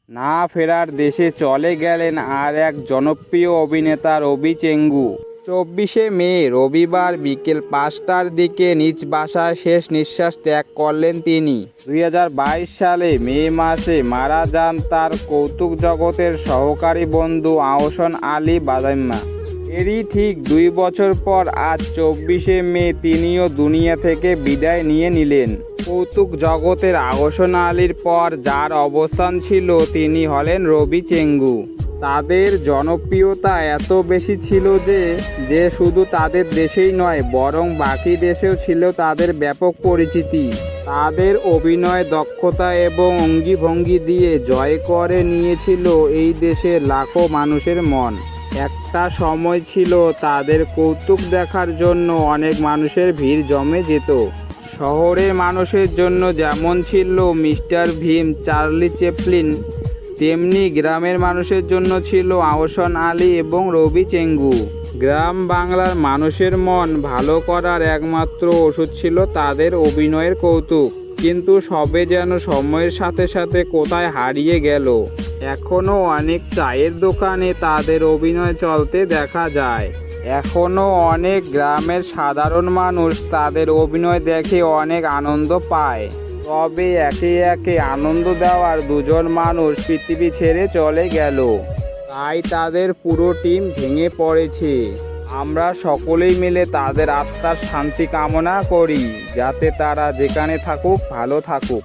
না ফেরার দেশে চলে গেলেন আর এক জনপ্রিয় অভিনেতা রবি চেঙ্গু। 24শে মে রবিবার বিকেল 5টার দিকে নিজ বাসায় শেষ নিঃশ্বাস ত্যাগ করলেন তিনি। 2022 সালে মে মাসে মারা যান তার কৌতুক জগতের সহকারী বন্ধু আহসান আলী বাদাইম্মা। এরই ঠিক 2 বছর পর আজ 24শে মে তিনিও দুনিয়া থেকে বিদায় নিয়ে নিলেন। কৌতুক জগতের আহসান আলীর পর যার অবস্থান ছিল তিনি হলেন রবি চেঙ্গু। তাদের জনপ্রিয়তা এত বেশি ছিল যে শুধু তাদের দেশেই নয় বরং বাকি দেশেও ছিল তাদের ব্যাপক পরিচিতি। তাদের অভিনয় দক্ষতা এবং অঙ্গিভঙ্গি দিয়ে জয় করে নিয়েছিল এই দেশের লাখো মানুষের মন। একটা সময় ছিল তাদের কৌতুক দেখার জন্য অনেক মানুষের ভিড় জমে যেত। শহরের মানুষের জন্য যেমন ছিল মিস্টার ভীম, চার্লি চ্যাপলিন, তেমনি গ্রামের মানুষের জন্য ছিল আহসান আলী এবং রবি চেঙ্গু। গ্রাম বাংলার মানুষের মন ভালো করার একমাত্র ওষুধ ছিল তাদের অভিনয়ের কৌতুক। কিন্তু সবে যেন সময়ের সাথে সাথে কোথায় হারিয়ে গেল। এখনও অনেক চায়ের দোকানে তাদের অভিনয় চলতে দেখা যায়। এখনও অনেক গ্রামের সাধারণ মানুষ তাদের অভিনয় দেখে অনেক আনন্দ পায়। তবে একে একে আনন্দ দেওয়ার দুজন মানুষ পৃথিবী ছেড়ে চলে গেল। তাই তাদের পুরো টিম ভেঙে পড়েছে। আমরা সকলেই মিলে তাদের আত্মার শান্তি কামনা করি, যাতে তারা যেখানে থাকুক ভালো থাকুক।